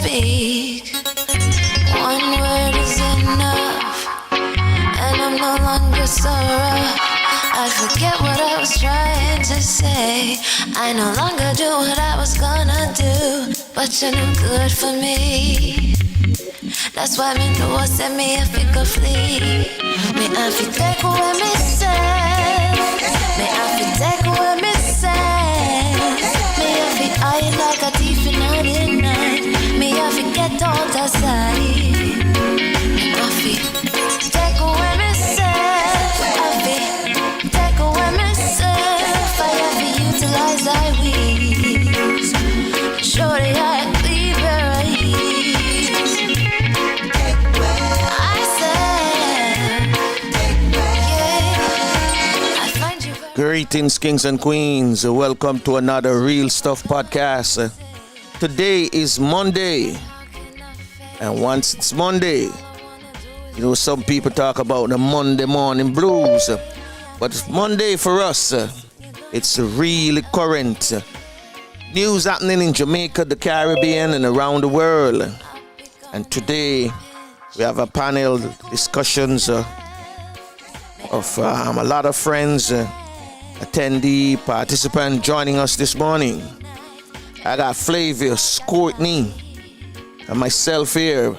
speak. One word is enough, and I'm no longer sorrow. I forget what I was trying to say. I no longer do what I was gonna do, but you're no good for me. That's why me know send me if it could flee. Me I fi take away me say. Me I fi take away me say. Me I fi hide like a thief in the night. Me I fi get out of sight. Me I fi take away me say. I fi take away me say. I fi utilize thy wings. Surely I leave where I Greetings, kings and queens. Welcome to another Real Stuff podcast. Today is Monday. And once it's Monday, you know, some people talk about the Monday morning blues. But Monday for us, it's really current. News happening in Jamaica, the Caribbean, and around the world. And today, we have a panel discussions of a lot of friends, attendee, participant joining us this morning. I got Flavius, Courtney, and myself here.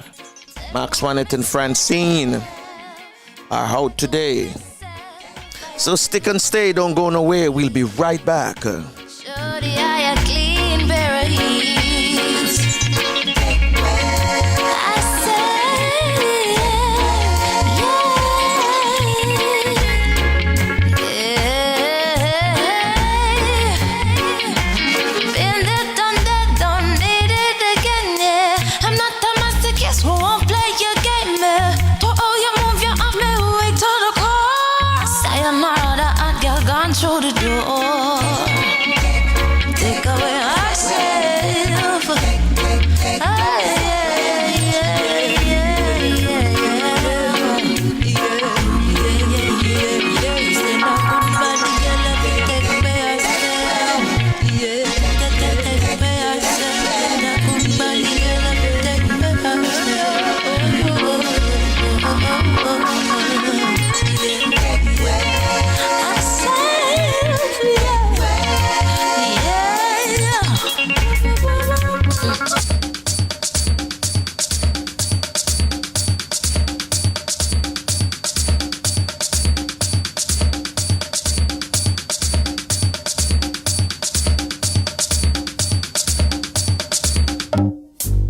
Max Wanet and Francine are out today. So stick and stay, don't go nowhere. We'll be right back. Through the door, take away ourselves.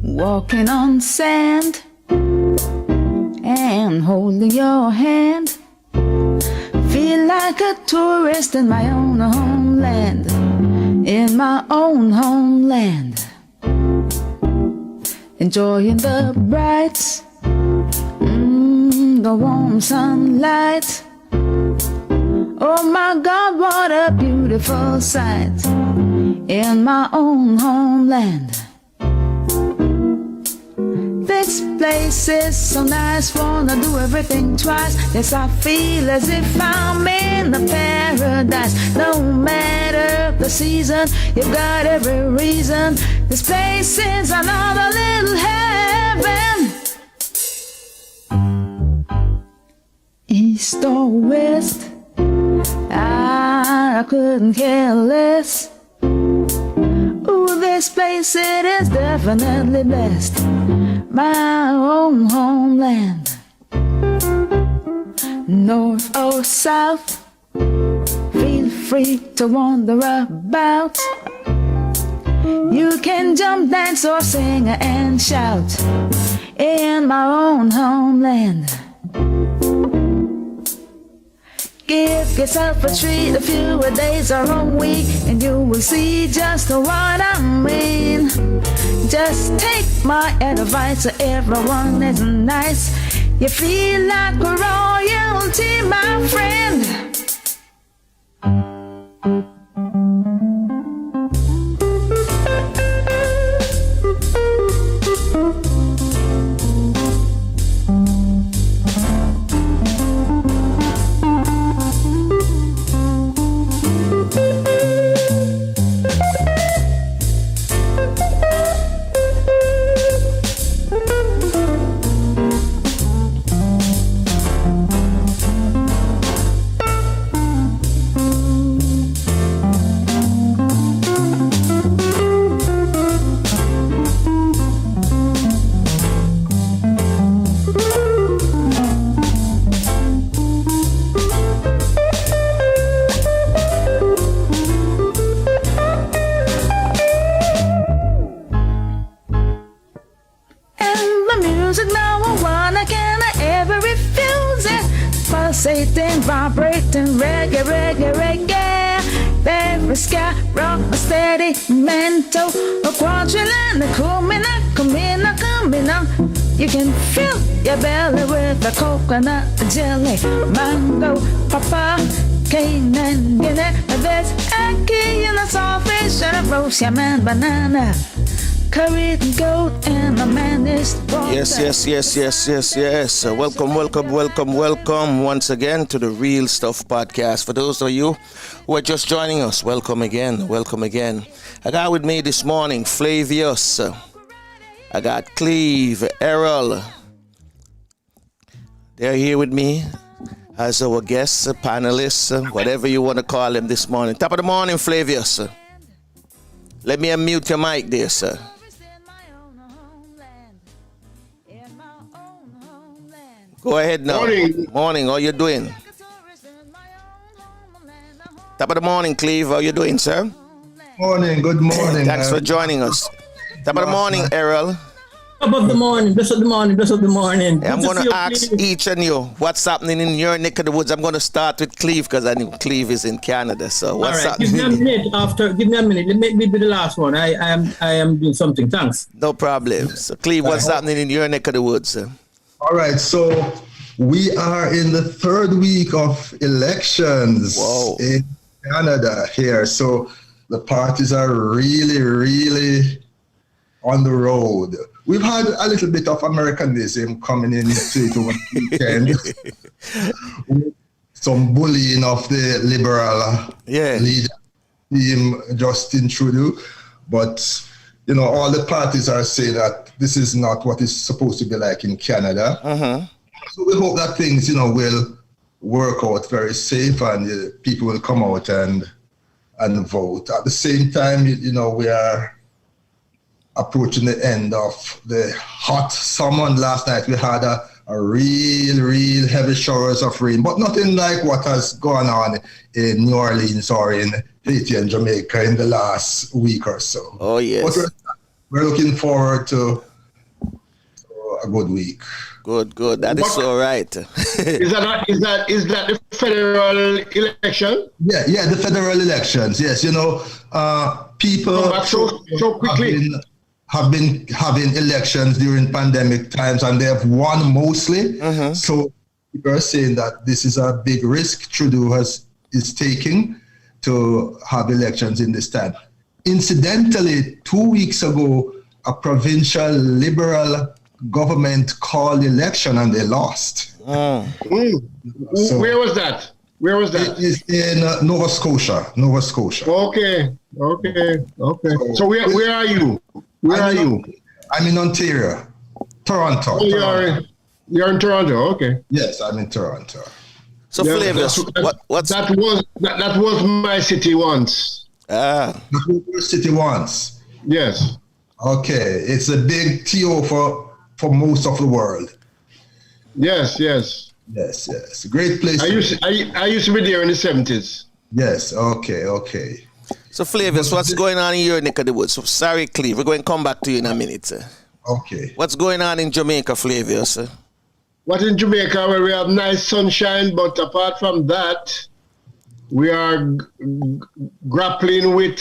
Walking on sand and holding your hand, feel like a tourist in my own homeland, in my own homeland, enjoying the bright, the warm sunlight. Oh my God, what a beautiful sight in my own homeland. This place is so nice, wanna do everything twice. Yes, I feel as if I'm in a paradise. No matter the season, you've got every reason. This place is another little heaven. East or west, I couldn't care less. Ooh, this place, it is definitely blessed. My own homeland. North or south, feel free to wander about. You can jump, dance, or sing and shout in my own homeland. Give yourself a treat, a few days or a week, and you will see just what I mean. Just take my advice, so everyone is nice. You feel like royalty, my friend. Scarrow, a steady mental, a quadrillion, a coming. You can fill your belly with a coconut jelly, mango, papa, cane and guinea. There's ackee and a sawfish and a roast yam and banana. Curry and goat and a man is Yes. Welcome once again to the Real Stuff Podcast. For those of you who are just joining us, welcome again. I got with me this morning Flavius. I got Cleve, Errol. They're here with me as our guests, panelists, whatever you want to call them this morning. Top of the morning, Flavius. Let me unmute your mic there, sir. Go ahead now. Morning. How you doing? Top of the morning, Cleve. How you doing, sir? Morning. Good morning. Thanks for joining us. Top of the morning, Errol. Top of the morning. Bless up the morning. I'm going to ask each of you what's happening in your neck of the woods. I'm going to start with Cleve because I know Cleve is in Canada. So what's happening? Give me a minute. Let me be the last one. I am doing something. Thanks. No problem. So Cleve, what's happening in your neck of the woods? All right. So we are in the third week of elections in Canada here. So the parties are really on the road. We've had a little bit of Americanism coming into it over the weekend. Some bullying of the liberal leader, team Justin Trudeau. But, you know, all the parties are saying that this is not what it's supposed to be like in Canada. Uh-huh. So we hope that things, you know, will work out very safe and people will come out and vote. At the same time, you know, we are approaching the end of the hot summer. Last night we had a real heavy showers of rain, but nothing like what has gone on in New Orleans or in Haiti and Jamaica in the last week or so. Oh, yes. But we're looking forward to a good week. Good. That is all right. Is that the federal election? Yeah, the federal elections. Yes, you know, people so quickly have been having elections during pandemic times, and they have won mostly. Uh-huh. So people are saying that this is a big risk Trudeau is taking to have elections in this time. Incidentally, 2 weeks ago, a provincial liberal government called election and they lost. So, where was that? It is in Nova Scotia. Okay. So where are you? I'm in Ontario, Toronto. Oh, you're in Toronto. Okay. Yes, I'm in Toronto. So Flavius, that was my city once. That was your city once. Yes. Okay, it's a big TO for most of the world. Yes. Great place. I used to be there in the 70s. Yes. Okay. So Flavius, what's going on in your neck of the woods? So, sorry, Cleve, we're going to come back to you in a minute. Okay. What's going on in Jamaica, Flavius? What in Jamaica, where we have nice sunshine, but apart from that, we are grappling with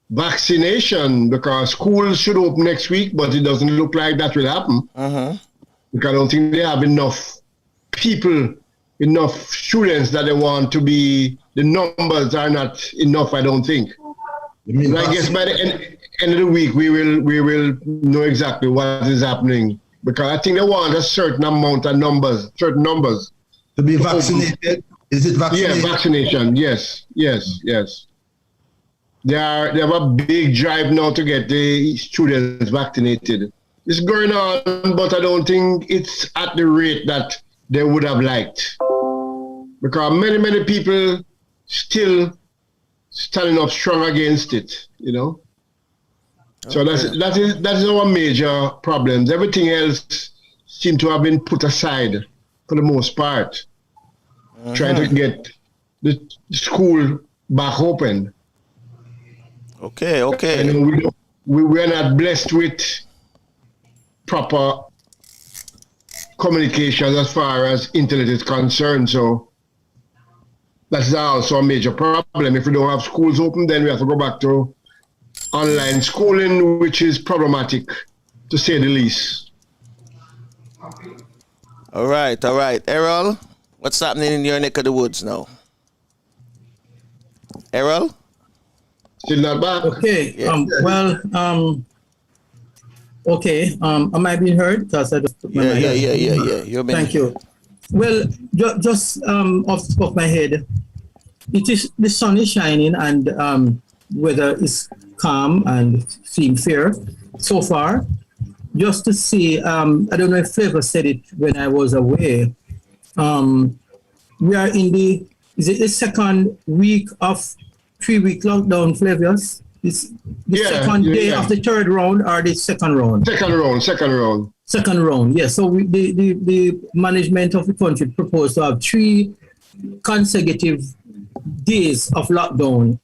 vaccination because schools should open next week, but it doesn't look like that will happen. Uh-huh. Because I don't think they have enough students that they want to be. The numbers are not enough, I don't think. I guess by the end of the week, we will know exactly what is happening. Because I think they want a certain numbers. To be vaccinated? Is it vaccination? Yeah, vaccination, yes. They have a big drive now to get the students vaccinated. It's going on, but I don't think it's at the rate that they would have liked. Because many people still standing up strong against it, you know. So that is our major problems. Everything else seems to have been put aside for the most part. Trying to get the school back open. Okay. And we're not blessed with proper communication as far as internet is concerned. So That's also a major problem. If we don't have schools open, then we have to go back to online schooling, which is problematic, to say the least. All right. Errol, what's happening in your neck of the woods now? Errol? Still not back? Okay. Okay. Am I being heard? Because I just put my Yeah. Thank you. Well, just off the top of my head, the sun is shining and weather is calm and seem fair so far. Just to see, I don't know if Flavor said it when I was away. We are in the second week of 3-week lockdown, Flavius? It's the second day of the third round or the second round? Second round. Second round, yes. So the management of the country proposed to have 3 consecutive days of lockdown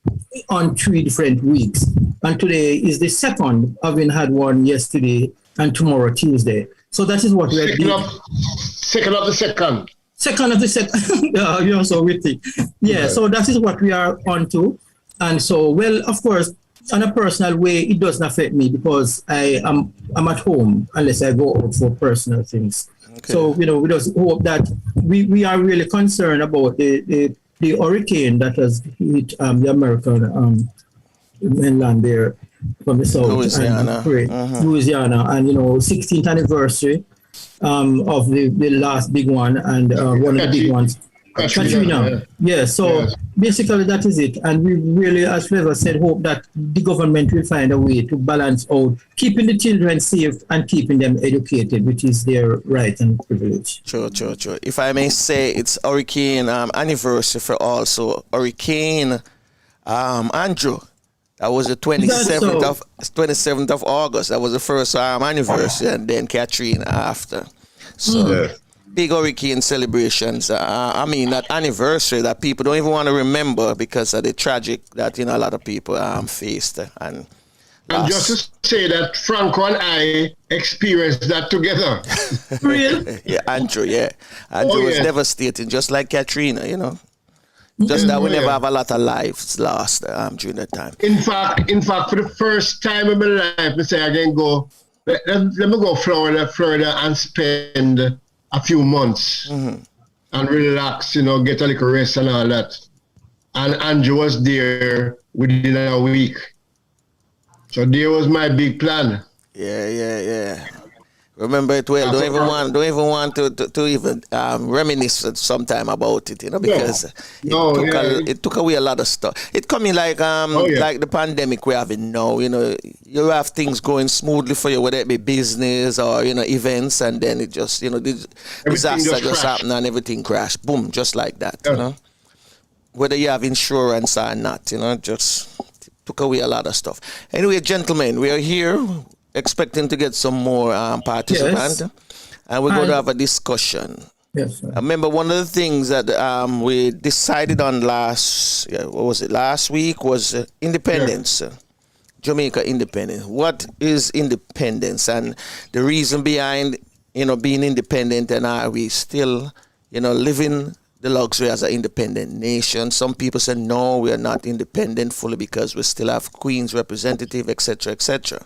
on 3 different weeks. And today is the second, having had one yesterday and tomorrow, Tuesday. So that is what we're doing. Second of the second. Second of the second. You're so witty. Yeah, so that is what we are on to. And so, well, of course, on a personal way, it doesn't affect me because I'm at home unless I go out for personal things. Okay. So, we just hope that we are really concerned about the hurricane that has hit the American mainland there from the south. Louisiana. Louisiana. And, 16th anniversary of the last big one and one of the big ones. Katrina. Yeah, so basically that is it. And we really, as Flavor said, hope that the government will find a way to balance out keeping the children safe and keeping them educated, which is their right and privilege. Sure. If I may say, it's hurricane anniversary for also Hurricane Andrew. That was the 27th of August. That was the first anniversary, and then Katrina after. So big hurricane celebrations. That anniversary that people don't even want to remember because of the tragic that a lot of people faced. And just to say that Franco and I experienced that together. Real? Andrew was devastating, just like Katrina. Just that we never have a lot of lives lost during that time. In fact, for the first time in my life, I say I can go. Let me go Florida, and spend a few months and relax. Get a little rest and all that. And Andrew was there within a week, so there was my big plan. Yeah. Remember it well. Don't even want to even reminisce sometime about it, because it took away a lot of stuff. It coming like the pandemic we're having now. You have things going smoothly for you, whether it be business or events, and then it just disaster just happened and everything crashed. Boom, just like that. Whether you have insurance or not, just took away a lot of stuff. Anyway, gentlemen, we are here expecting to get some more participants, and we're going to have a discussion. Yes, sir. I remember one of the things that we decided on last week was independence, Jamaica independence. What is independence, and the reason behind being independent, and are we still living the luxury as an independent nation? Some people say no, we are not independent fully because we still have Queen's representative, etc., etc.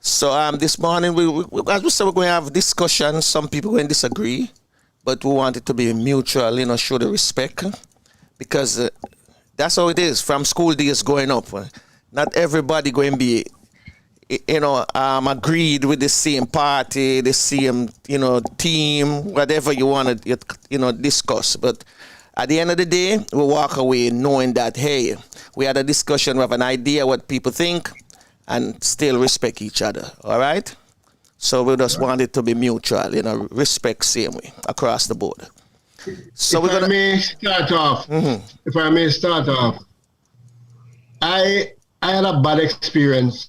So this morning, as we said, we're going to have discussions. Some people going to disagree, but we want it to be mutual, show the respect, because that's how it is from school days going up. Not everybody going to be, agreed with the same party, the same, team, whatever you want to, discuss. But at the end of the day, we walk away knowing that, hey, we had a discussion, we have an idea what people think, and still respect each other, all right? So we just want it to be mutual, respect same way across the board. So if I may start off, I had a bad experience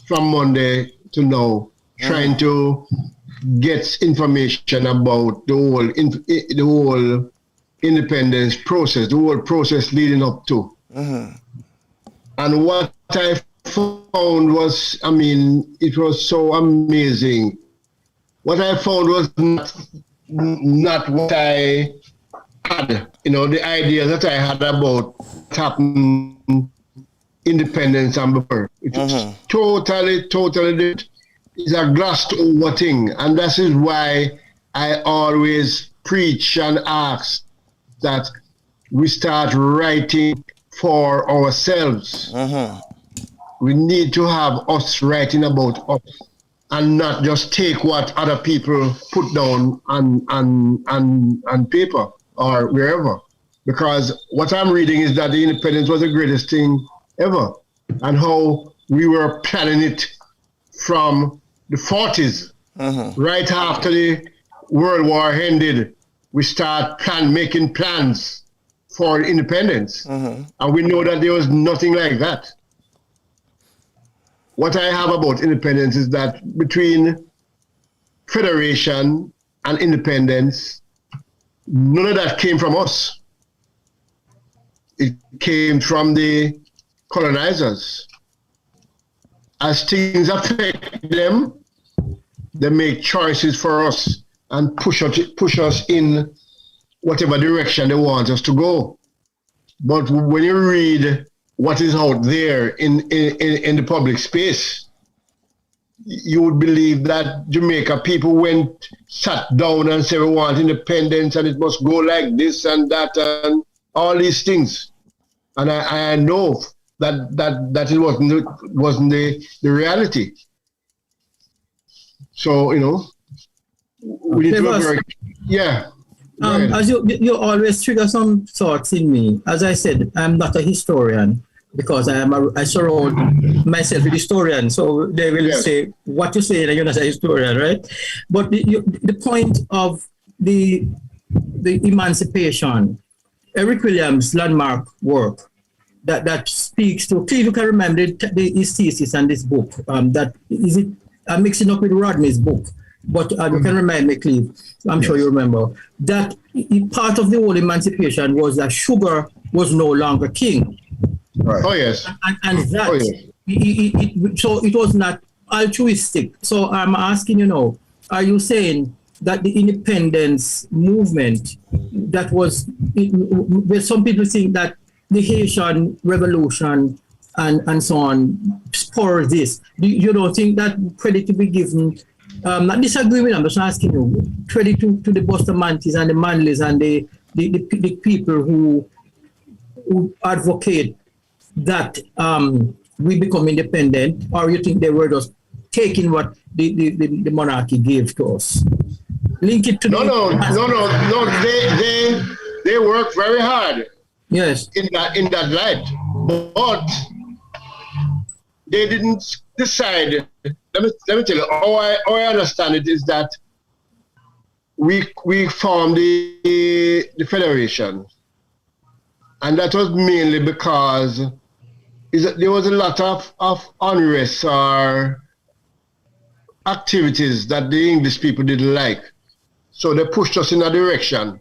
from Monday to now, trying to get information about the whole independence process, the whole process leading up to. And what I found was, it was so amazing. What I found was not what I had, the ideas that I had about what happened independence and before. It was totally different. It's a glossed over thing. And that is why I always preach and ask that we start writing for ourselves. We need to have us writing about us and not just take what other people put down on paper or wherever. Because what I'm reading is that the independence was the greatest thing ever, and how we were planning it from the 40s. Right after the World War ended, we start making plans for independence. And we know that there was nothing like that. What I have about independence is that between federation and independence, none of that came from us. It came from the colonizers. As things affect them, they make choices for us and push us in whatever direction they want us to go. But when you read what is out there in the public space, you would believe that Jamaica people sat down and said we want independence and it must go like this and that and all these things. And I know that it wasn't the reality. So, we need to work very, yeah. As you always trigger some thoughts in me. As I said, I'm not a historian because I surround myself with historians. So they will say what you say, and you're not a historian, right? But the point of the emancipation, Eric Williams' landmark work that speaks to. Cleve, you can remember his thesis and this book. That is it. I'm mixing up with Rodney's book. But you can remind me, Cleve, I'm sure you remember, that part of the whole emancipation was that sugar was no longer king. Right. Oh, yes. And that, so it was not altruistic. So I'm asking, are you saying that the independence movement that was, where some people think that the Haitian Revolution and so on spurred this, you don't think that credit to be given? Not disagreeing with them, I'm just asking you, credit to the Bustamantes and the Manleys and the people who advocate that we become independent, or you think they were just taking what the monarchy gave to us? Link it to No, they worked very hard. Yes. In that light. But they didn't decide. Let me tell you, how I understand it is that we formed the federation, and that was mainly because there was a lot of unrest or activities that the English people didn't like, so they pushed us in a direction.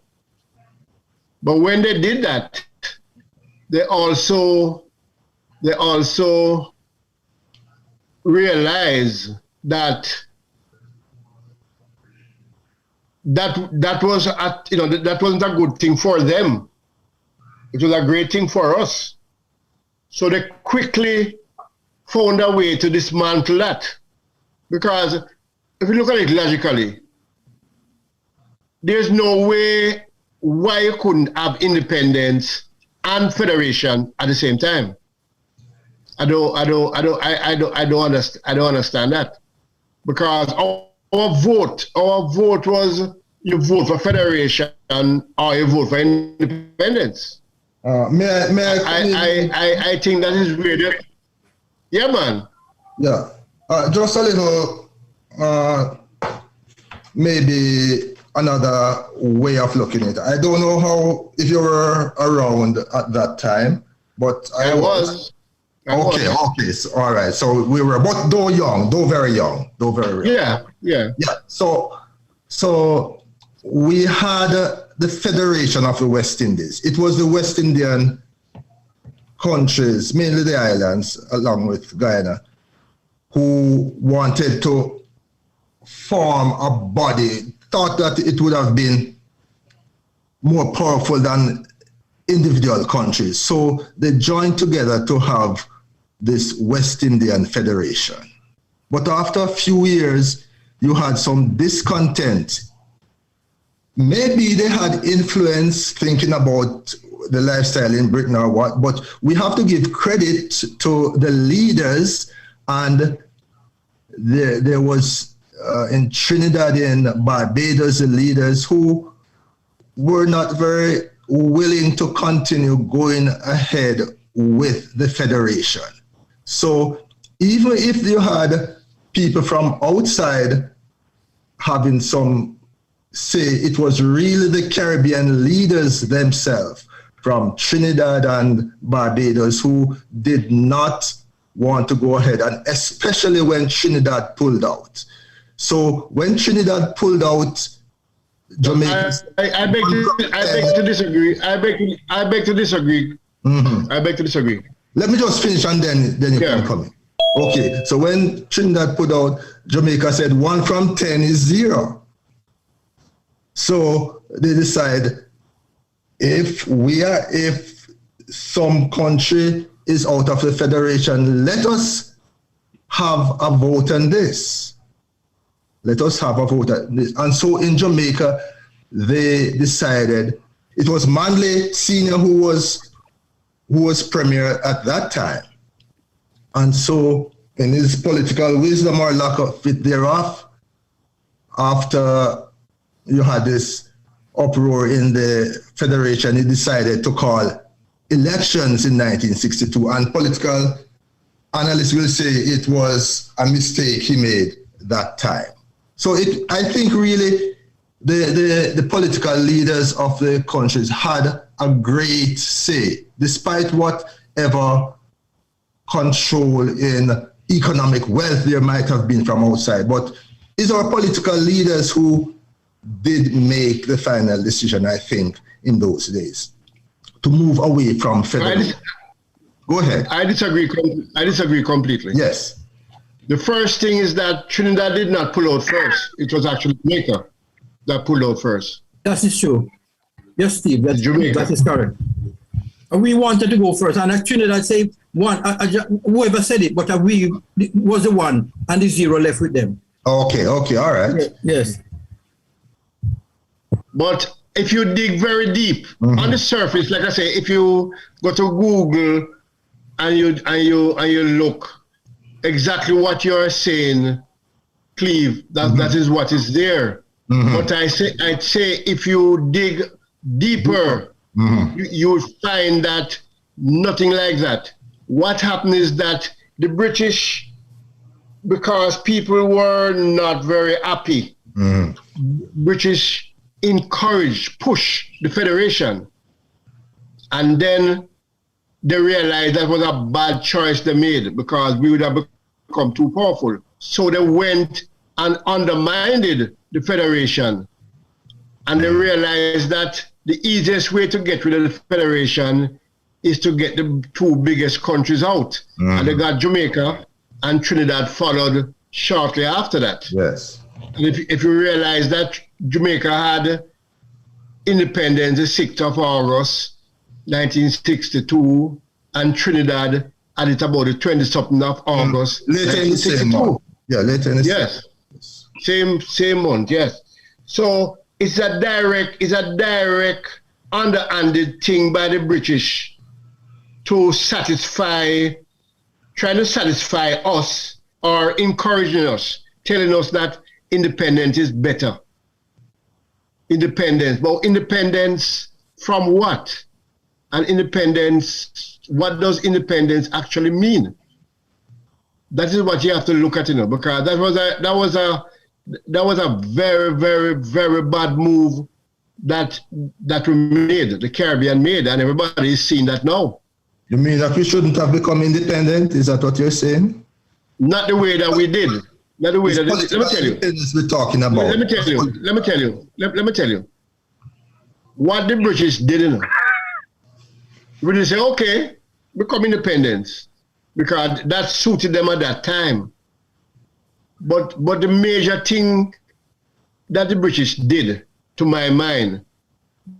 But when they did that, they also realize that was that wasn't a good thing for them. It was a great thing for us. So they quickly found a way to dismantle that. Because if you look at it logically, there's no way why you couldn't have independence and federation at the same time. I don't understand that, because our vote was you vote for federation or you vote for independence. I think that is weird. Yeah, man. Yeah, just a little, maybe another way of looking at it. I don't know if you were around at that time, but I was. Okay, so, all right. So we were, but though very young. Yeah. So we had the Federation of the West Indies. It was the West Indian countries, mainly the islands, along with Guyana, who wanted to form a body, thought that it would have been more powerful than individual countries. So they joined together to have this West Indian Federation. But after a few years, you had some discontent. Maybe they had influence thinking about the lifestyle in Britain or what, but we have to give credit to the leaders. And there was in Trinidad and Barbados, the leaders who were not very willing to continue going ahead with the federation. So even if you had people from outside having some say, it was really the Caribbean leaders themselves from Trinidad and Barbados who did not want to go ahead, and especially when Trinidad pulled out. So when Trinidad pulled out, Jamaica. I beg to disagree. I beg to disagree. Mm-hmm. I beg to disagree. Let me just finish and then you can come in. Okay, so when Trinidad put out, Jamaica said 1 from 10 is 0. So they decide if some country is out of the federation, let us have a vote on this. Let us have a vote on this. And so in Jamaica, they decided, it was Manley Sr. who was premier at that time. And so in his political wisdom or lack of it thereof, after you had this uproar in the federation, he decided to call elections in 1962. And political analysts will say it was a mistake he made that time. So I think really the political leaders of the countries had a great say, despite whatever control in economic wealth there might have been from outside. But it's our political leaders who did make the final decision, I think, in those days, to move away from federal. Go ahead. I disagree completely. Yes. The first thing is that Trinidad did not pull out first. It was actually Jamaica that pulled out first. That is true. Yes, Steve, that is correct. We wanted to go first, and Trinidad say one. Whoever said it, but we was the 1, and the 0 left with them. Okay, all right. Yes. But if you dig very deep on the surface, like I say, if you go to Google and you look exactly what you're saying, Cleve, that is what is there. But I'd say if you dig deeper, you will find that nothing like that. What happened is that the British, because people were not very happy, British push the federation, and then they realized that was a bad choice they made because we would have become too powerful. So they went and undermined the federation, and they realized that the easiest way to get rid of the federation is to get the 2 biggest countries out. And they got Jamaica, and Trinidad followed shortly after that. Yes. And if you realize that Jamaica had independence the 6th of August, 1962, and Trinidad had it about the 20-something of August, later in the same month. Yeah, later in the same month, yes. So it's a direct underhanded thing by the British to trying to satisfy us or encouraging us, telling us that independence is better. Independence, but independence from what? And independence, what does independence actually mean? That is what you have to look at, because that was a very, very, very bad move that we made, the Caribbean made, and everybody is seeing that now. You mean that we shouldn't have become independent? Is that what you're saying? Not the way that we did. Not the way that. Let me tell you. We're talking about. Let me tell you. What the British did, they say, okay, become independent, because that suited them at that time. But the major thing that the British did, to my mind,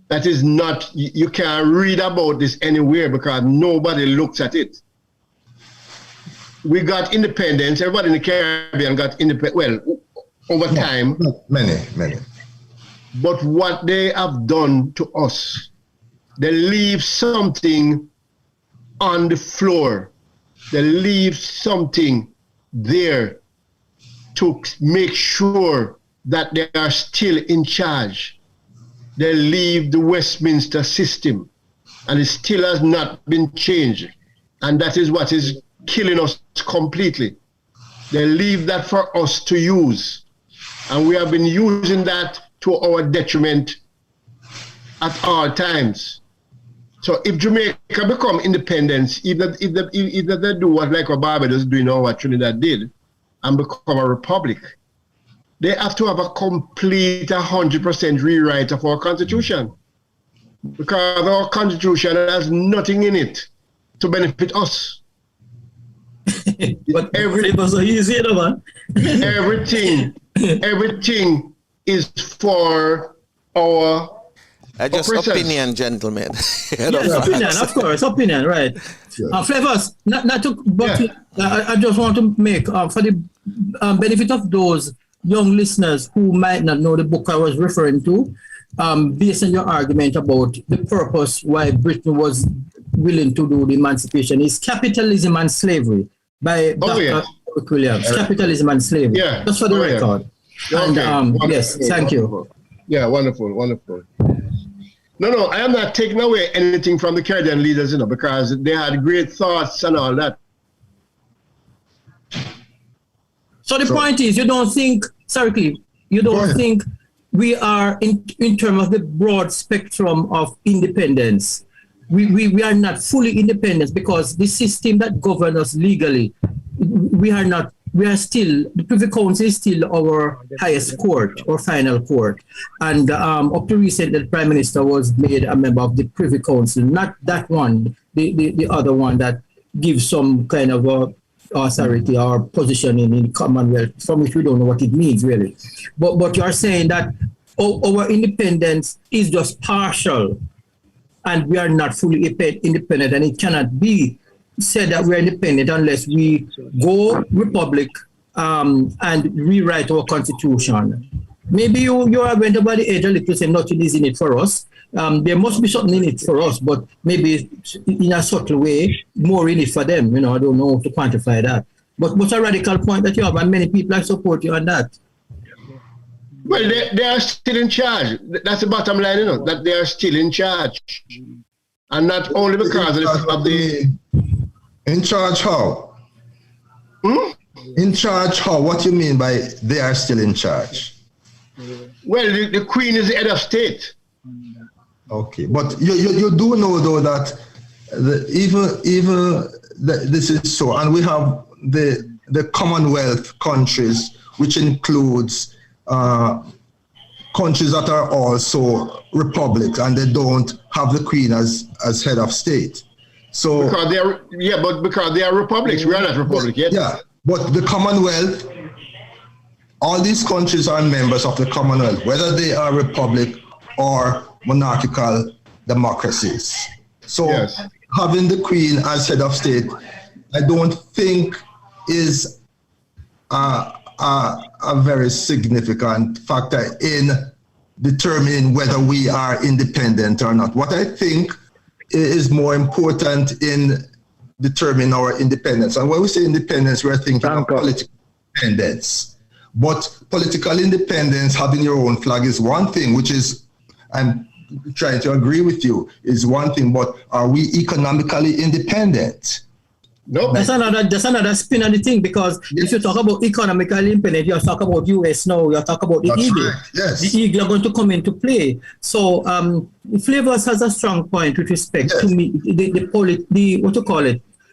that is not, you can't read about this anywhere because nobody looks at it. We got independence, everybody in the Caribbean got independence, well, over time. Many. But what they have done to us, they leave something on the floor. They leave something there to make sure that they are still in charge. They leave the Westminster system, and it still has not been changed. And that is what is killing us completely. They leave that for us to use. And we have been using that to our detriment at all times. So if Jamaica become independent, either they do what like what Barbados is doing or what Trinidad did, and become a republic, they have to have a complete 100% rewrite of our constitution. Because our constitution has nothing in it to benefit us. But it was so easy, man. Everything is for our just oppressors. Opinion, gentlemen. Opinion, right. Sure. Flavors, not to, but I just want to make, for the benefit of those young listeners who might not know the book I was referring to, based on your argument about the purpose why Britain was willing to do the emancipation, is Capitalism and Slavery by Dr. Williams. Capitalism and Slavery. Yeah. Just for the record. Okay. And yes, thank you. Yeah, wonderful. No, I am not taking away anything from the Caribbean leaders, because they had great thoughts and all that. So the point is, you don't think we are in terms of the broad spectrum of independence. We are not fully independent because the system that governs us legally, the Privy Council is still our highest court or final court. And up to recently, the Prime Minister was made a member of the Privy Council, not that one, the other one that gives some kind of authority or position in the Commonwealth, from which we don't know what it means really. But you're saying that our independence is just partial and we are not fully independent, and it cannot be said that we're independent unless we go republic and rewrite our constitution. Maybe you are went about the edge a little, say nothing is in it for us. There must be something in it for us, but maybe in a subtle way, more in it for them. I don't know how to quantify that. But what's a radical point that you have, and many people support you on that? Well, they are still in charge. That's the bottom line, that they are still in charge. And not only because of the... In charge how? In charge how? What do you mean by they are still in charge? Well, the Queen is the head of state. Okay, but you do know though that even this is so, and we have the Commonwealth countries, which includes countries that are also republics, and they don't have the Queen as head of state. So because they are republics, we are not republic yet. Yeah, but the Commonwealth, all these countries are members of the Commonwealth, whether they are republic or monarchical democracies. So having the Queen as head of state, I don't think is a very significant factor in determining whether we are independent or not. What I think is more important in determining our independence, and when we say independence, we're thinking of political independence. But political independence, having your own flag, is one thing, which is, I'm trying to agree with you, is one thing, but are we economically independent? No. That's another spin on the thing, because if you talk about economically independent, you talk about US now, you talk about the eagle. Right. Yes. The eagle are going to come into play. So Flavors has a strong point with respect to me,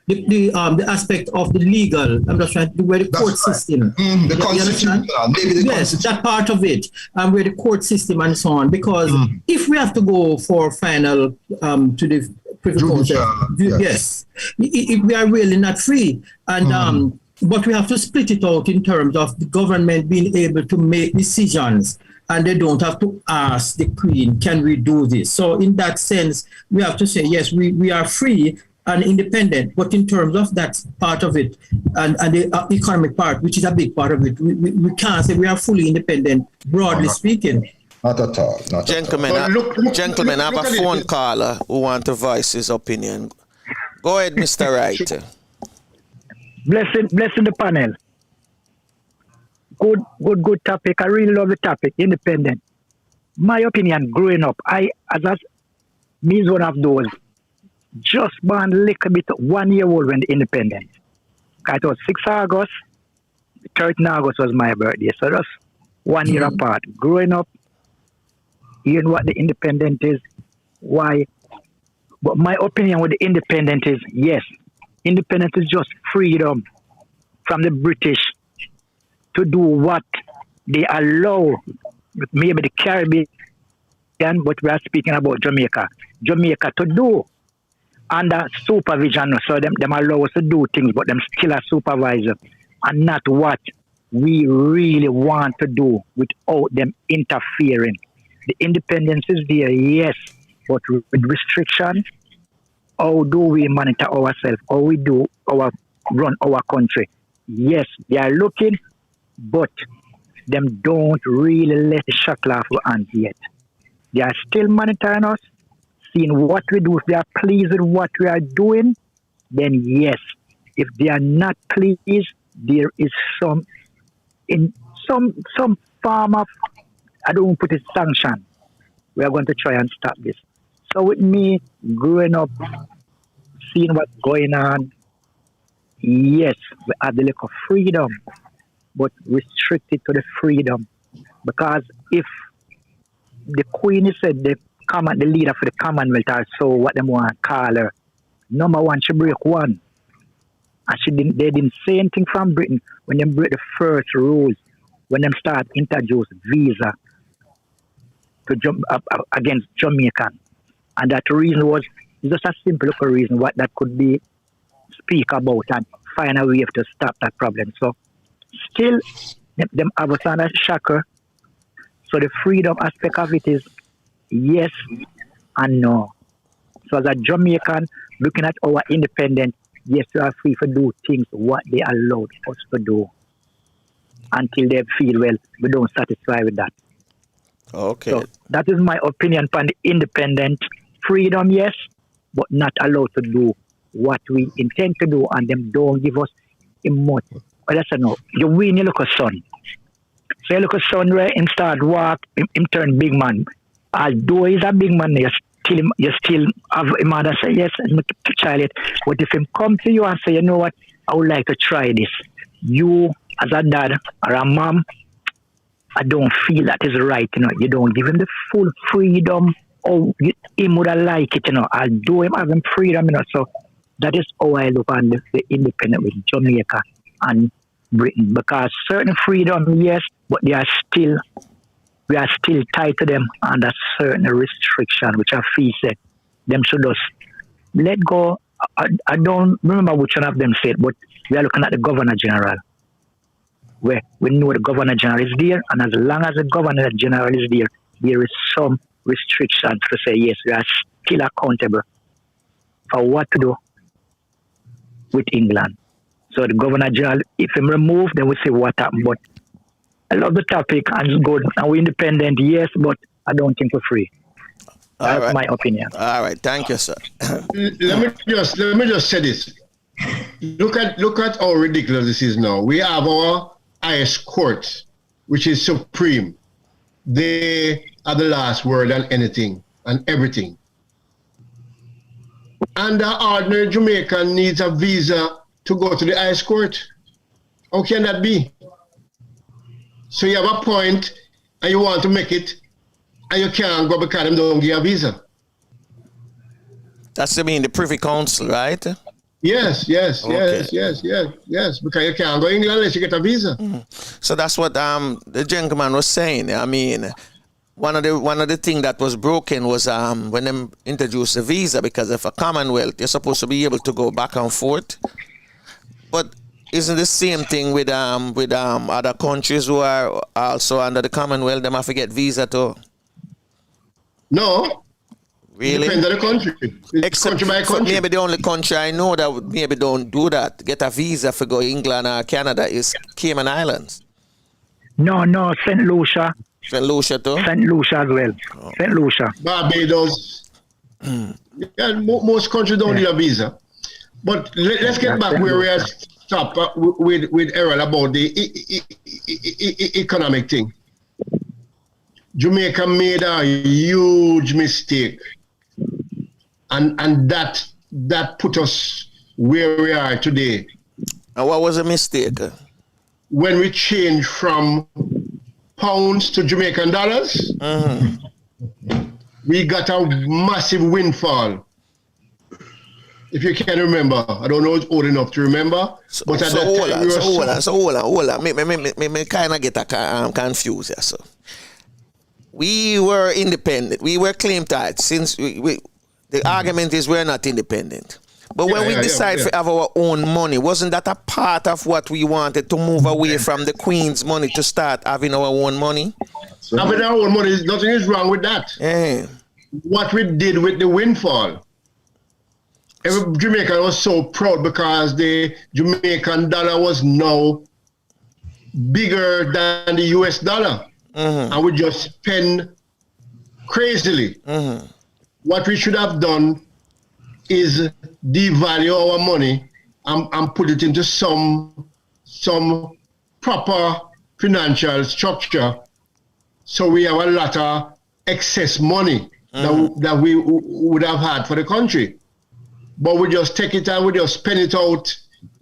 the aspect of the legal, I'm just trying to where the court system. The constitution, maybe the constitution. That part of it, and where the court system and so on. Because if we have to go for final to the Privy Council, yes, we are really not free. And but we have to split it out in terms of the government being able to make decisions and they don't have to ask the Queen, can we do this? So in that sense, we have to say, yes, we are free and independent, but in terms of that part of it and the economic part, which is a big part of it, we can't say we are fully independent, broadly speaking. Not at all. Gentlemen, gentlemen, I have a phone caller who wants to voice his opinion. Go ahead, Mr. Wright. Blessing the panel. Good topic. I really love the topic. Independent. My opinion, growing up, me is one of those just born a little bit 1 year old when the independence. It was 6 August, 13 August was my birthday. So just 1 year apart. Growing up, hearing what the independent is, why. But my opinion with the independent is, yes, independence is just freedom from the British to do what they allow, maybe the Caribbean, but we are speaking about Jamaica to do under supervision. So them allow us to do things, but them still a supervisor and not what we really want to do without them interfering. The independence is there, yes, but with restriction. How do we monitor ourselves? How we do run our country? Yes, they are looking, but them don't really let the shackle off our hands yet. They are still monitoring us, seeing what we do. If they are pleased with what we are doing, then yes. If they are not pleased, there is some form of, I don't put it sanction. We are going to try and stop this. So with me growing up, seeing what's going on, yes, we have the lack of freedom, but restricted to the freedom. Because if the Queen is said the leader for the Commonwealth, or so what they want to call her, number one, she break one. And they didn't say anything from Britain when they break the first rules, when they start introduce visa to jump up against Jamaican. And that reason was just a simple reason what that could be speak about and find a way to stop that problem. So still them have us under shackle. So the freedom aspect of it is yes and no. So as a Jamaican looking at our independence, yes, we are free to do things what they allowed us to do until they feel well we don't satisfy with that. Okay. So that is my opinion on the independent freedom, yes, but not allowed to do what we intend to do, and them don't give us much. Well, that's no. You win, you look a son. So you look a son where him start walk, him turn big man. Although he's a big man, you still have a mother say yes, child it. But if him come to you and say, you know what, I would like to try this. You as a dad or a mom, I don't feel that is right, You don't give him the full freedom. Or him would have like it, I'll do him having freedom, So that is how I look on the independent with Jamaica and Britain. Because certain freedom, yes, but we are still tied to them under certain restriction, which I feel said them should just let go. I don't remember which one of them said, but we are looking at the Governor General. Where we know the Governor General is there, and as long as the Governor General is there, there is some restrictions to say, yes, we are still accountable for what to do with England. So the Governor General, if him removed, then we see what happened. But I love the topic and it's good. And we're independent, yes, but I don't think we're free. That's my opinion. All right, thank you, sir. let me just say this. Look at how ridiculous this is now. We have our highest court, which is supreme. They are the last word on anything and everything. And the ordinary Jamaican needs a visa to go to the highest court. How can that be? So you have a point and you want to make it and you can't go because them don't give you a visa. That's the Privy Council, right? Yes, okay. yes. Because you can't go to England unless you get a visa. Mm-hmm. So that's what the gentleman was saying. I mean, one of the things that was broken was when they introduced the visa, because of a Commonwealth, you're supposed to be able to go back and forth. But isn't the same thing with other countries who are also under the Commonwealth? Them have to get visa too. No. Really? Depends on the country. It's Except country by country. maybe the only country I know that maybe don't do that, get a visa for go England or Canada, is Cayman Islands. No, St. Lucia. St. Lucia too? St. Lucia as well. Oh. St. Lucia. Barbados. Yeah, most countries don't need a visa. But let's get back where we are stopped with Errol about the economic thing. Jamaica made a huge mistake. And that put us where we are today. And what was the mistake? When we changed from pounds to Jamaican dollars, we got a massive windfall. If you can remember, I don't know it's old enough to remember, but at that time we were hold on. Me kind of get confused here. So we were independent. We were claim tied since the argument is we're not independent. But when we decide to have our own money, wasn't that a part of what we wanted to move away from the Queen's money to start having our own money? Having our own money, nothing is wrong with that. Yeah. What we did with the windfall, every Jamaican was so proud because the Jamaican dollar was now bigger than the US dollar. And we just spend crazily. What we should have done is devalue our money and put it into some proper financial structure so we have a lot of excess money that we would have had for the country. But we just take it and we just spend it out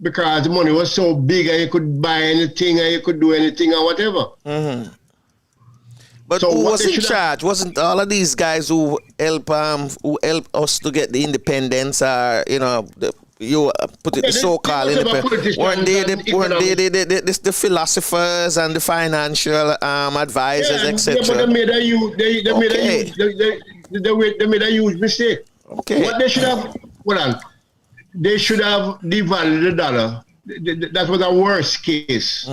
because the money was so big and you could buy anything and you could do anything or whatever. But so who was in charge? Wasn't all of these guys who help us to get the independence, or the so-called independence? Weren't they the philosophers and the financial advisors, etc.? Yeah, but they made a huge mistake. Okay. What they should have, they should have devalued the dollar. That was a worst case.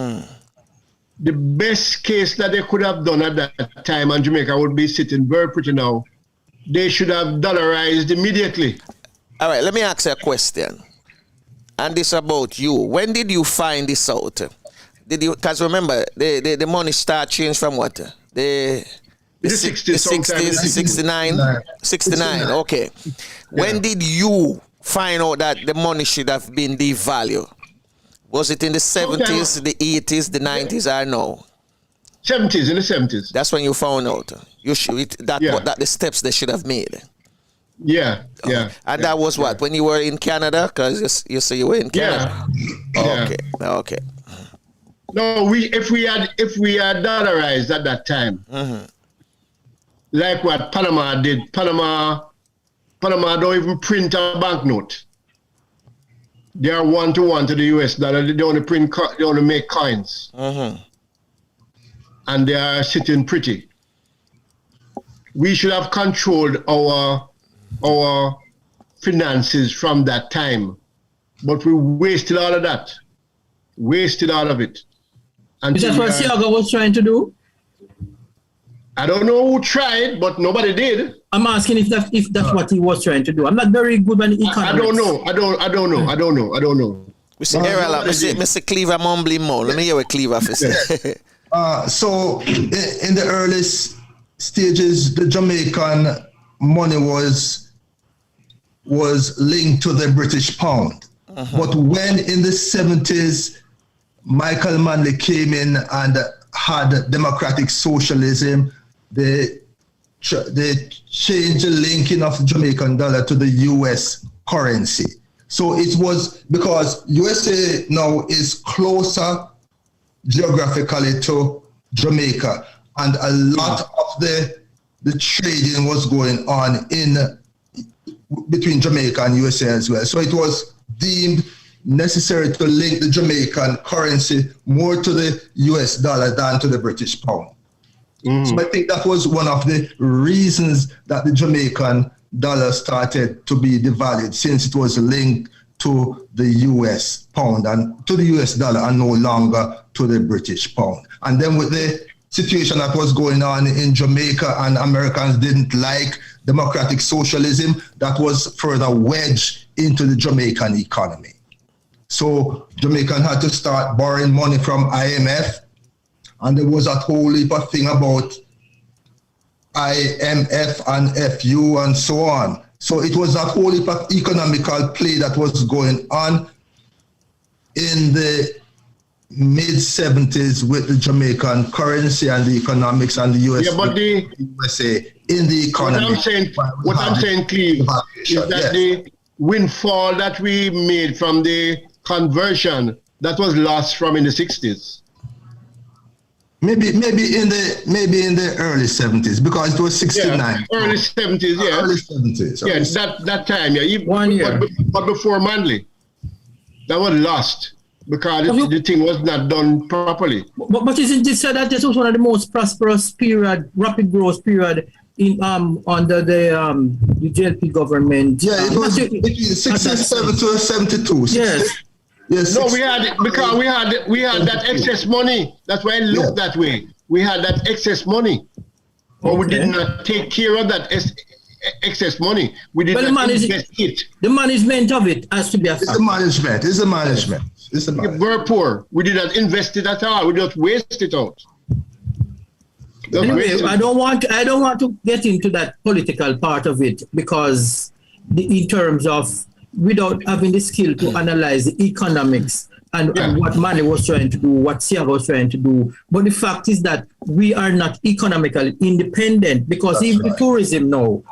The best case that they could have done at that time, and Jamaica would be sitting very pretty now, they should have dollarized immediately. All right, let me ask you a question. And this about you. When did you find this out? Because remember, the money start change from what? The 60s, 69, okay. When did you find out that the money should have been devalued? Was it in the 70s, the 80s, the 90s, or no? 70s, in the 70s. That's when you found out. That the steps they should have made. Yeah. And that was what? When you were in Canada? Because you say you were in Canada. Yeah. Okay. No, if we had dollarized at that time, like what Panama did, Panama don't even print a banknote. They are 1-to-1 to the US dollar. They only make coins. And they are sitting pretty. We should have controlled our finances from that time. But we wasted all of that. Wasted all of it. Is that what Siaga was trying to do? I don't know who tried, but nobody did. I'm asking if that's what he was trying to do. I'm not very good on economics. I don't know. Mr. Cleaver mumbling more. Let me hear what Cleaver say. So in the early stages, the Jamaican money was linked to the British pound. But when in the 70s, Michael Manley came in and had democratic socialism, they changed the linking of the Jamaican dollar to the US currency. So it was because USA now is closer geographically to Jamaica, and a lot of the trading was going on between Jamaica and USA as well. So it was deemed necessary to link the Jamaican currency more to the US dollar than to the British pound. So I think that was one of the reasons that the Jamaican dollar started to be devalued, since it was linked to the US pound and to the US dollar and no longer to the British pound. And then with the situation that was going on in Jamaica and Americans didn't like democratic socialism, that was further wedged into the Jamaican economy. So Jamaican had to start borrowing money from IMF, and there was a whole heap of thing about IMF and FU and so on. So it was a whole heap of economical play that was going on in the mid-70s with the Jamaican currency and the economics and the US, USA in the economy. What I'm saying, Cleve, is that the windfall that we made from the conversion that was lost from in the 60s. Maybe in the early 70s, because it was 69. Yeah, early 70s, yeah. Early 70s. Yeah, that time, yeah. 1 year. But before Manley, that was lost because the thing was not done properly. But isn't this said that this was one of the most prosperous period, rapid growth period in under the JLP government? Yeah, it was between 67 to 72. Yes. Yes. No, we had that excess money. That's why it looked that way. We had that excess money, but we did not take care of that excess money. We did not invest it. The management of it has to be a factor. It's the management. We're poor. We did not invest it at all. We just waste it out. Anyway, I don't want to get into that political part of it, because in terms of without having the skill to analyze the economics and what Manny was trying to do, what Sia was trying to do. But the fact is that we are not economically independent, because even tourism now,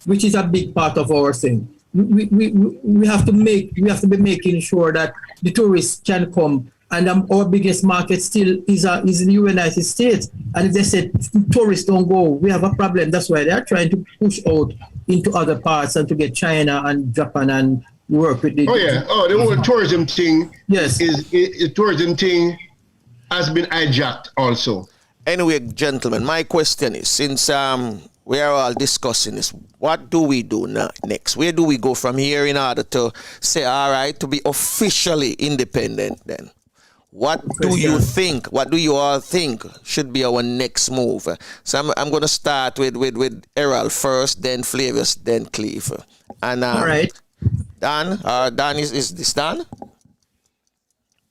which is a big part of our thing, we have to be making sure that the tourists can come. And our biggest market still is the United States. And if they said tourists don't go, we have a problem. That's why they're trying to push out into other parts and to get China and Japan and work with the... the whole tourism thing. Yes. The tourism thing has been hijacked also. Anyway, gentlemen, my question is, since we are all discussing this, what do we do next? Where do we go from here in order to say, all right, to be officially independent then? What do you think? What do you all think should be our next move? So I'm going to start with Errol first, then Flavius, then Cleve. And all right. Dan, is this Dan?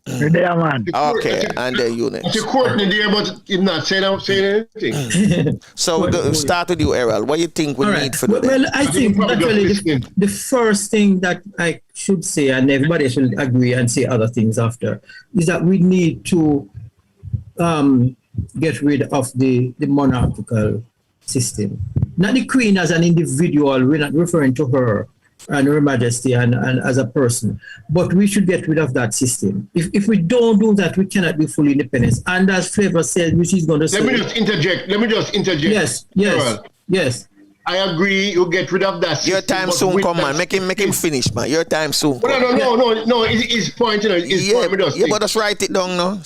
There, man. Okay, and then you next. It's a Courtney there, but he's not saying anything. So start with you, Errol. What do you think we need for that? Well, I think actually the first thing that I should say, and everybody should agree and say other things after, is that we need to get rid of the monarchical system. Not the Queen as an individual, we're not referring to her and Her Majesty and as a person, but we should get rid of that system. If we don't do that, we cannot be fully independent. And as Flavor said, which is going to say... Let me just interject. Yes. I agree, you get rid of that system. Your time soon come, man. Make him finish, man. Your time soon come. No, his point, but just write it down now.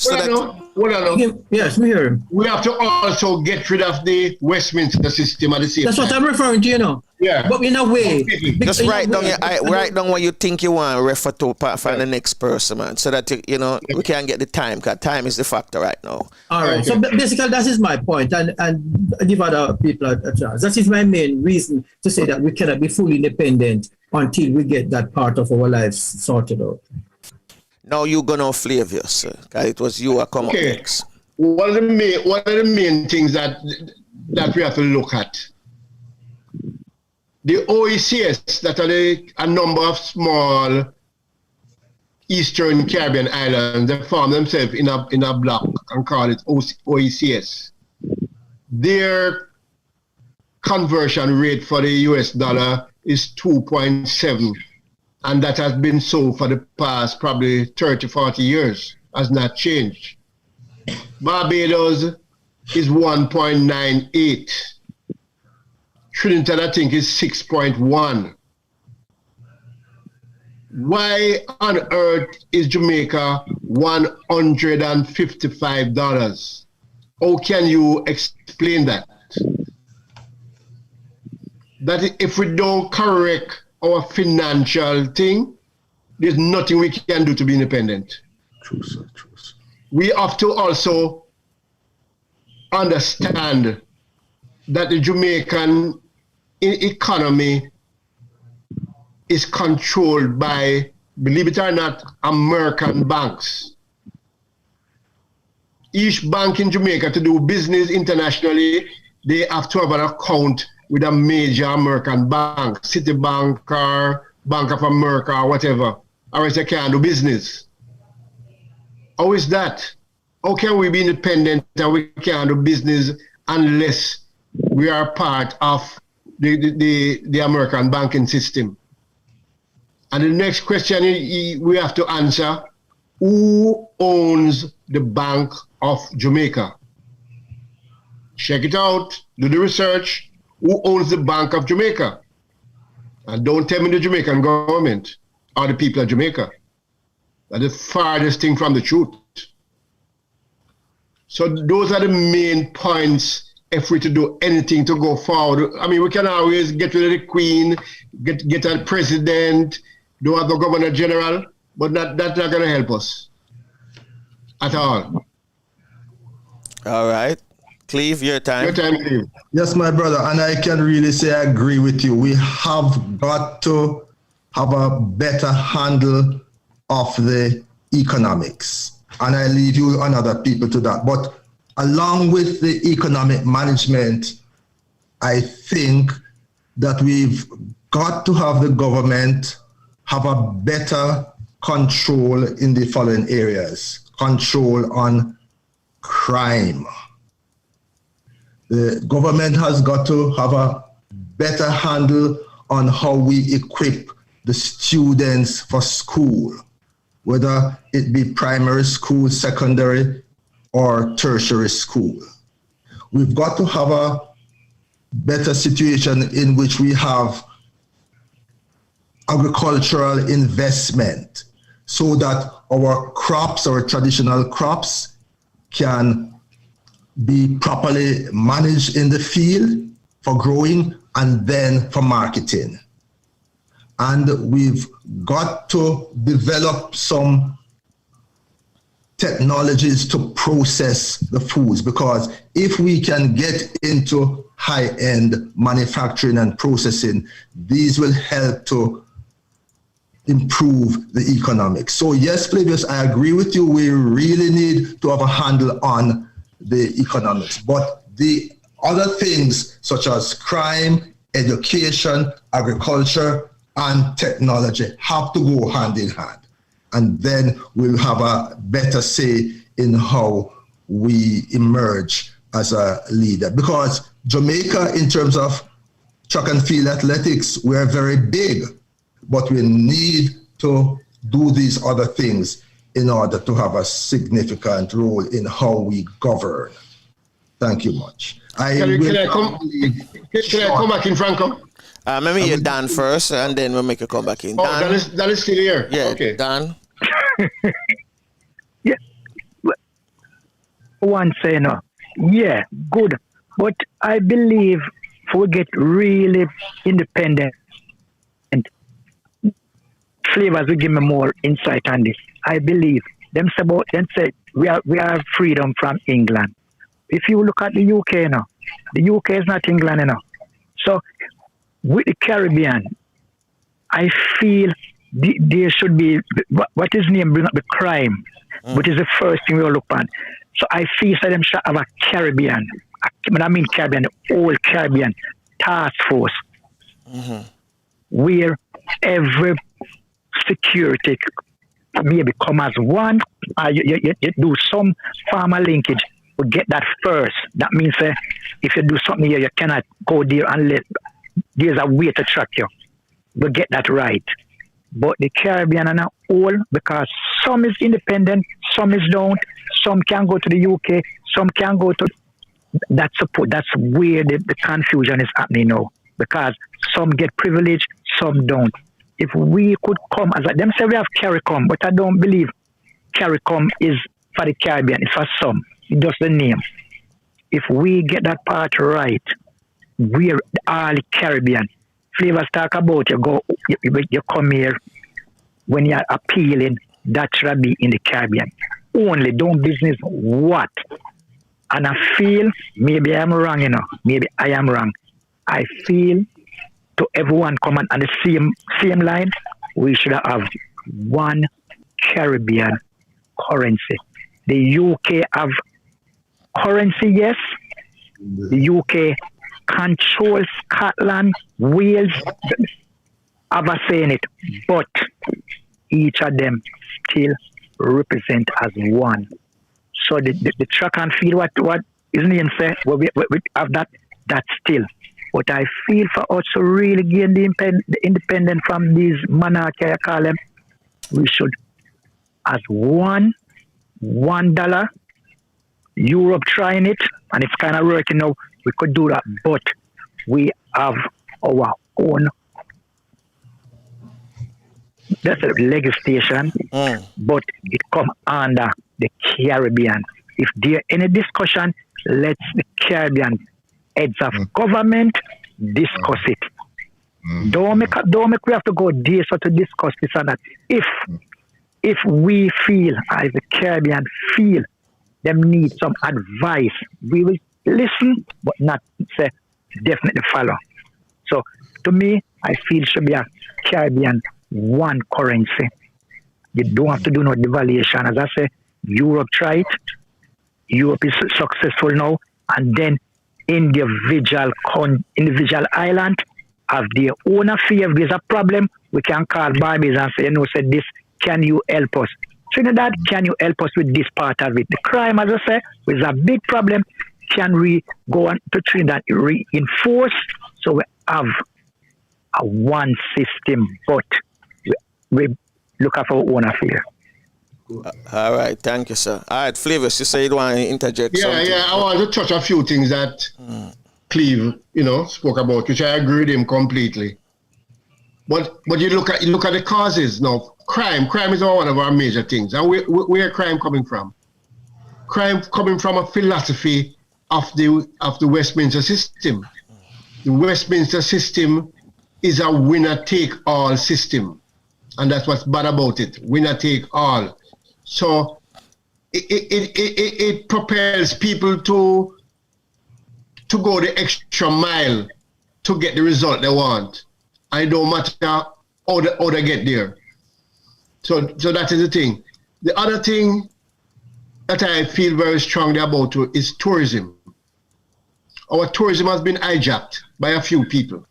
Yes, we hear him. We have to also get rid of the Westminster system at the same time. That's what I'm referring to, Yeah. But in a way. Just write down what you think you want to refer to for the next person, man. So that, we can get the time, because time is the factor right now. All right. So basically, that is my point, and give other people a chance. That is my main reason to say that we cannot be fully independent until we get that part of our lives sorted out. Now you go now, Flavius, because it was you who come up next. One of the main things that we have to look at, the OECS, that are a number of small Eastern Caribbean islands that form themselves in a block and call it OECS. Their conversion rate for the US dollar is 2.7. And that has been so for the past probably 30, 40 years, has not changed. Barbados is 1.98. Trinidad, I think, is 6.1. Why on earth is Jamaica $155? How can you explain that? That if we don't correct our financial thing, there's nothing we can do to be independent. True, sir. True, sir. We have to also understand that the Jamaican economy is controlled by, believe it or not, American banks. Each bank in Jamaica to do business internationally, they have to have an account with a major American bank, Citibank or Bank of America or whatever, or else they can't do business. How is that? How can we be independent and we can't do business unless we are part of the American banking system? And the next question we have to answer, who owns the Bank of Jamaica? Check it out, do the research. Who owns the Bank of Jamaica? And don't tell me the Jamaican government or the people of Jamaica. That's the farthest thing from the truth. So those are the main points if we're to do anything to go forward. I mean, we can always get rid of the Queen, get a president, do have a governor general, but that's not going to help us at all. All right. Cleve, your time. Your time, Cleve. Yes, my brother, and I can really say I agree with you. We have got to have a better handle of the economics. And I leave you and other people to that. But along with the economic management, I think that we've got to have the government have a better control in the following areas. Control on crime. The government has got to have a better handle on how we equip the students for school, whether it be primary school, secondary, or tertiary school. We've got to have a better situation in which we have agricultural investment so that our crops, our traditional crops, can be properly managed in the field for growing and then for marketing. And we've got to develop some technologies to process the foods, because if we can get into high-end manufacturing and processing, these will help to improve the economics. So yes, Flavius, I agree with you. We really need to have a handle on the economics, but the other things such as crime, education, agriculture, and technology have to go hand in hand. And then we'll have a better say in how we emerge as a leader. Because Jamaica, in terms of track and field athletics, we're very big, but we need to do these other things in order to have a significant role in how we govern. Thank you much. Can I come back in, Franco? Maybe you Dan first, and then we'll make a comeback in. Oh, Dan that is still here. Yeah, okay. Dan. Yeah. One say no. Yeah, good. But I believe if we get really independent, and Flavors will give me more insight on this. I believe them say we are freedom from England. If you look at the UK now, the UK is not England now. So with the Caribbean, I feel there should be what is named bring up the crime, which is the first thing we will look at. So I feel that them should have a Caribbean, when I mean Caribbean, the whole Caribbean task force, where every security maybe come as one. You do some farmer linkage. We get that first. That means if you do something here, you cannot go there unless there's a way to track you. We get that right. But the Caribbean are not all, because some is independent, some is don't, some can go to the UK, some can go to that support. That's where the confusion is happening now, because some get privilege, some don't. If we could come, as them say we have CARICOM, but I don't believe CARICOM is for the Caribbean, it's for some. It's just the name. If we get that part right, we're all Caribbean. Flavors talk about you come here, when you're appealing, that should be in the Caribbean. Only don't business what? And I feel, maybe I'm wrong, maybe I am wrong. I feel to everyone coming on the same line, we should have one Caribbean currency. The UK have currency, yes. The UK controls Scotland, Wales, have a saying it, but each of them still represent as one. So the track and field, what his name say, we have that still. But I feel for us to really gain the independence from these monarchy, I call them, we should, as $1, Europe trying it, and it's kind of working now, we could do that, but we have our own that's a legislation, but it come under the Caribbean. If there any discussion, let the Caribbean heads of government discuss it. Don't make we have to go there so to discuss this and that. If we feel, as the Caribbean feel, them need some advice, we will listen, but not say definitely follow. So to me, I feel should be a Caribbean one currency. You don't have to do no devaluation. As I say, Europe tried. Europe is successful now, and then individual island have their own affair. If there's a problem, we can call Barbies and say, say this, can you help us? Trinidad, can you help us with this part of it? The crime, as I say, is a big problem. Can we go on to Trinidad reinforce so we have a one system, but we look at our own affair. All right, thank you, sir. All right, Flavors, you say you want to interject something? Yeah, I want to touch a few things that Cleve, spoke about, which I agree with him completely. But you look at the causes now. Crime is one of our major things. And where crime coming from? Crime coming from a philosophy of the Westminster system. The Westminster system is a winner-take-all system. And that's what's bad about it, winner-take-all. So it propels people to go the extra mile to get the result they want. And it don't matter how they get there. So that is the thing. The other thing that I feel very strongly about is tourism. Our tourism has been hijacked by a few people.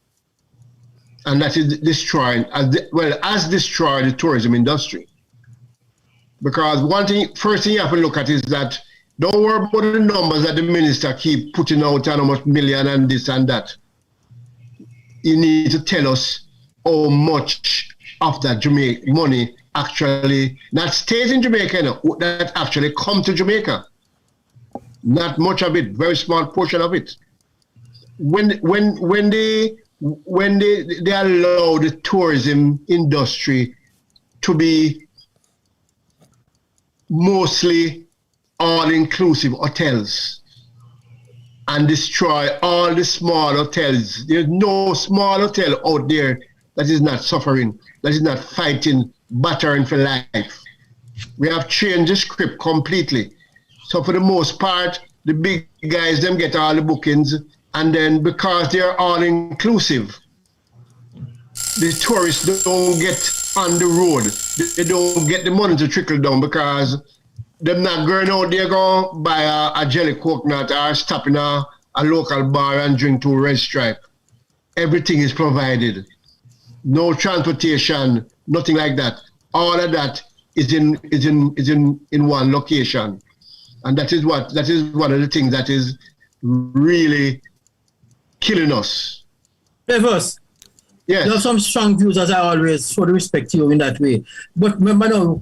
And that is destroying, has destroyed the tourism industry. Because first thing you have to look at is that don't worry about the numbers that the minister keep putting out and how much million and this and that. You need to tell us how much of that Jamaica money actually not stays in Jamaica, that actually come to Jamaica. Not much of it, very small portion of it. When they allow the tourism industry to be mostly all-inclusive hotels and destroy all the small hotels. There's no small hotel out there that is not suffering, that is not fighting, battering for life. We have changed the script completely. So for the most part, the big guys, them get all the bookings, and then because they're all-inclusive, the tourists don't get on the road. They don't get the money to trickle down because they're not going out there going to buy a jelly coconut or stop in a local bar and drink 2 Red Stripe. Everything is provided. No transportation, nothing like that. All of that is in one location. And that is one of the things that is really killing us. Flavors. Yes. You have some strong views, as I always show the respect to you in that way. But remember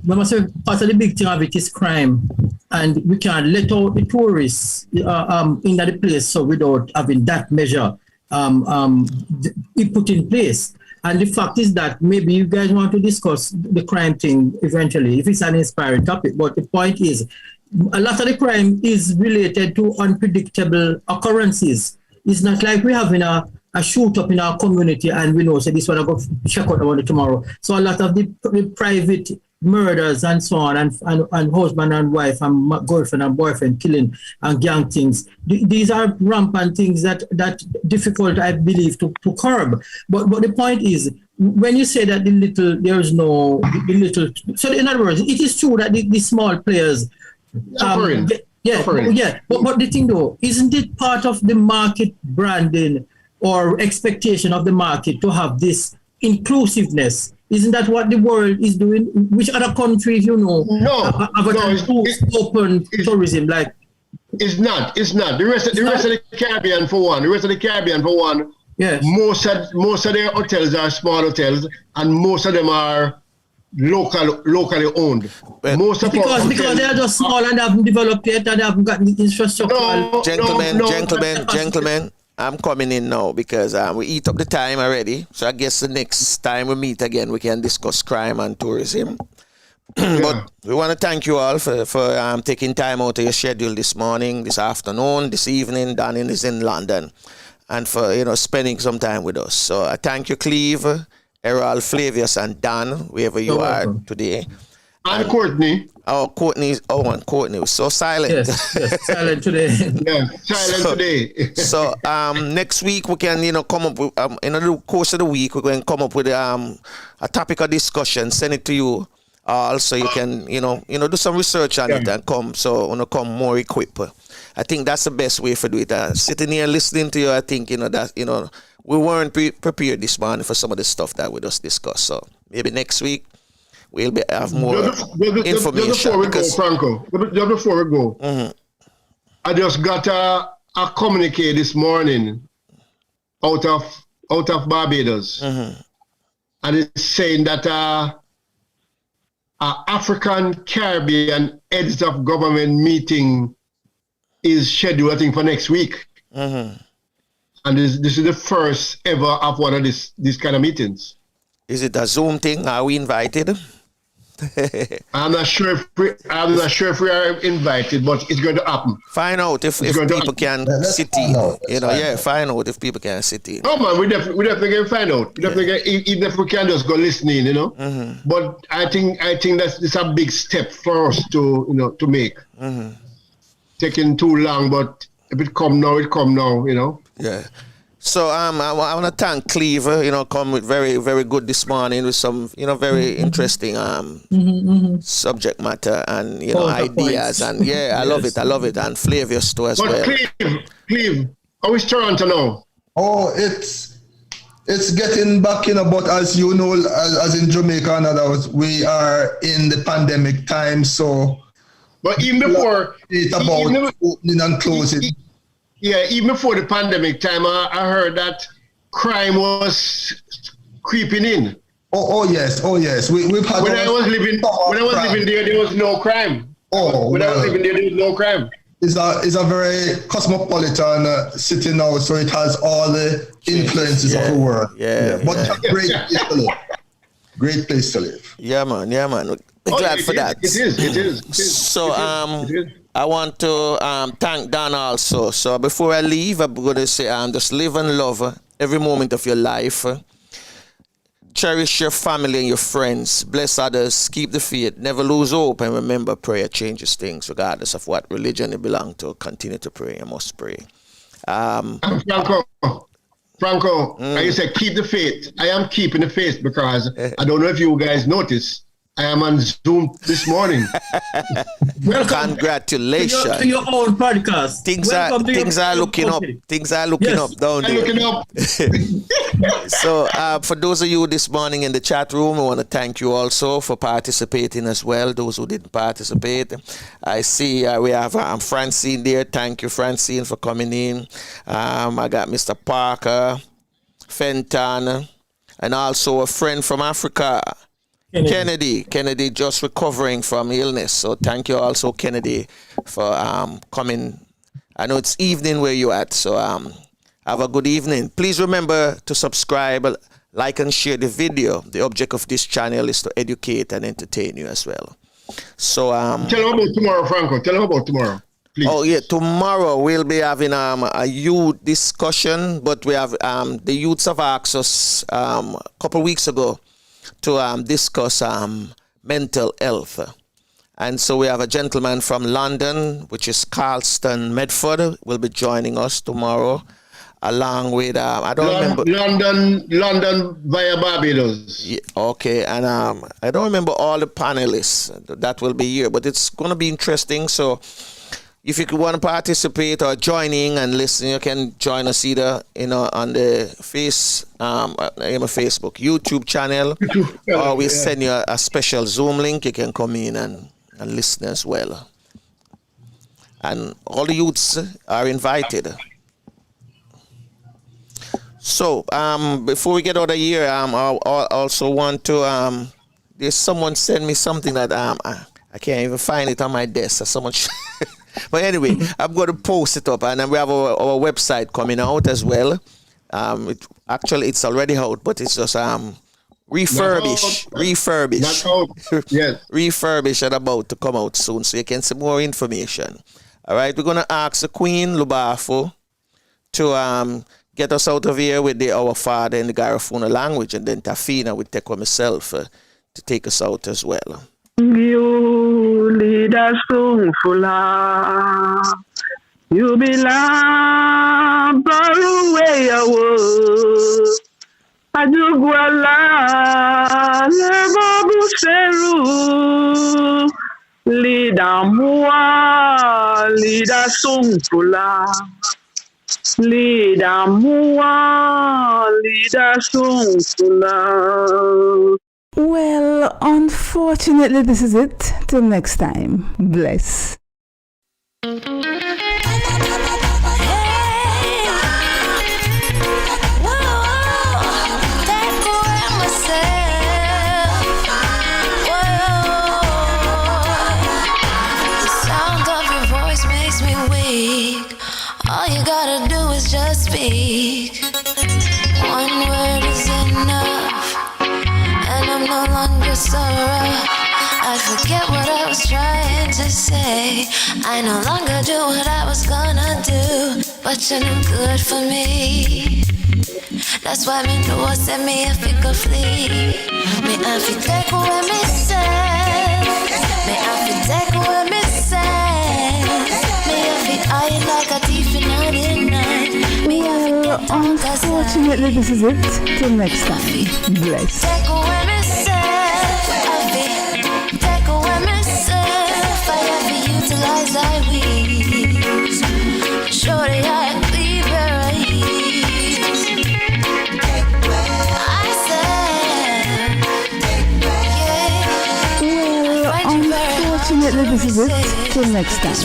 part of the big thing of it is crime. And we can't let out the tourists in that place so without having that measure put in place. And the fact is that maybe you guys want to discuss the crime thing eventually, if it's an inspiring topic. But the point is, a lot of the crime is related to unpredictable occurrences. It's not like we're having a a shoot up in our community, and we know, so this one I go check out about it tomorrow. So a lot of the private murders and so on, and husband and wife and girlfriend and boyfriend killing and gang things. These are rampant things that difficult, I believe, to curb. But the point is, when you say that so in other words, it is true that the small players, Suffering. But the thing though, isn't it part of the market branding or expectation of the market to have this inclusiveness? Isn't that what the world is doing? Which other countries, have open tourism? Like, it's not. The rest of the Caribbean for one. Yes. Most of their hotels are small hotels, and most of them are locally owned. Because they are just small and they haven't developed yet, and they haven't got the infrastructure. Gentlemen. I'm coming in now because we eat up the time already. So I guess the next time we meet again, we can discuss crime and tourism. But we want to thank you all for taking time out of your schedule this morning, this afternoon, this evening. Danny is in London, and for spending some time with us. So I thank you, Cleve, Errol, Flavius, and Dan, wherever you are today. And Courtney. Oh, Courtney was so silent. Yes, silent today. Today. So next week we can, come up with, in the course of the week, we're going to come up with a topic of discussion, send it to you all so you can, do some research on it and come more equipped. I think that's the best way to do it. Sitting here listening to you, I think, that, we weren't prepared this morning for some of the stuff that we just discussed. So maybe next week, we'll have more information. Just before we go, Franco, mm-hmm. I just got a communique this morning out of Barbados, mm-hmm. and it's saying that African Caribbean heads of government meeting is scheduled, I think, for next week, mm-hmm. and this is the first ever of one of these kind of meetings. Is it a Zoom thing? Are we invited? I'm not sure if we are invited, but it's going to happen. Find out if people can sit in. Find out if people can sit in. Oh man, we definitely can find out. Even if we can just go listening, Mm-hmm. But I think it's a big step for us to make. Mm-hmm. Taking too long, but if it come now, Yeah. So I want to thank Cleve, come with very, very good this morning with some, very interesting subject matter and, ideas. And I love it. And Flavius too as well. Cleve, how is Toronto now? Oh, it's getting back, but as you know, as in Jamaica and others, we are in the pandemic time, so. But even before. It's about opening and closing. Yeah, even before the pandemic time, I heard that crime was creeping in. Oh yes. We've had. When I was living there was no crime. I was living there was no crime. It's a very cosmopolitan city now, so it has all the influences of the world. But a great place to live. Great place to live. Yeah, man. We're glad for that. It is. So I want to thank Dan also. So before I leave, I'm going to say just live and love every moment of your life. Cherish your family and your friends. Bless others. Keep the faith. Never lose hope. And remember, prayer changes things regardless of what religion you belong to. Continue to pray. You must pray. Franco, I said keep the faith. I am keeping the faith because I don't know if you guys noticed. I am on Zoom this morning. Welcome. Congratulations. To your own podcast. Things are looking up. Things are looking up down there. Looking up. So for those of you this morning in the chat room, I want to thank you also for participating as well. Those who didn't participate. I see we have Francine there. Thank you, Francine, for coming in. I got Mr. Parker, Fenton, and also a friend from Africa. Kennedy just recovering from illness. So thank you also, Kennedy, for coming. I know it's evening where you're at, so have a good evening. Please remember to subscribe, like, and share the video. The object of this channel is to educate and entertain you as well. So tell them about tomorrow, Franco. Tell them about tomorrow. please. Oh yeah, tomorrow we'll be having a youth discussion, but we have the youths have asked us a couple weeks ago to discuss mental health. And so we have a gentleman from London, which is Carlston Medford, will be joining us tomorrow, along with remember London via Barbados. Yeah, okay, and I don't remember all the panelists that will be here, but it's going to be interesting. So if you want to participate or join in and listen, you can join us either on the Facebook, YouTube channel, or we send you a special Zoom link. You can come in and listen as well. And all the youths are invited. So before we get out of here, I also want to there's someone sent me something that I can't even find it on my desk. Someone but anyway, I'm going to post it up, and then we have our website coming out as well. It's already out, but it's just refurbished, yes, refurbished and about to come out soon, so you can see more information. All right, we're gonna ask the Queen Lubafo to get us out of here with Our Father in the Garifuna language, and then Tafina will take on myself to take us out as well. You lead us to Fula. You belong far away away. Ajuguala Lebabu Seru. Lida Mua, Lida Sungfula. Lida Mua, Lida Sungfula. Well, unfortunately, this is it. Till next time. Bless. All you gotta do is just speak. One word is enough, and I'm no longer sorrow. I forget what I was trying to say. I no longer do what I was gonna do, but you're no good for me. That's why me know send me if it could flee. Me I fi take away me say. Me I fi take away me say. Me I fi hide like a thief in the night. Me I fi get down 'cause Unfortunately, this is it. Till next time. Bless. take away me say. I fi take away me self. I have to utilize I weeds. Surely I leave where I ease. I said, yeah. Well, unfortunately, this is it. Till next time.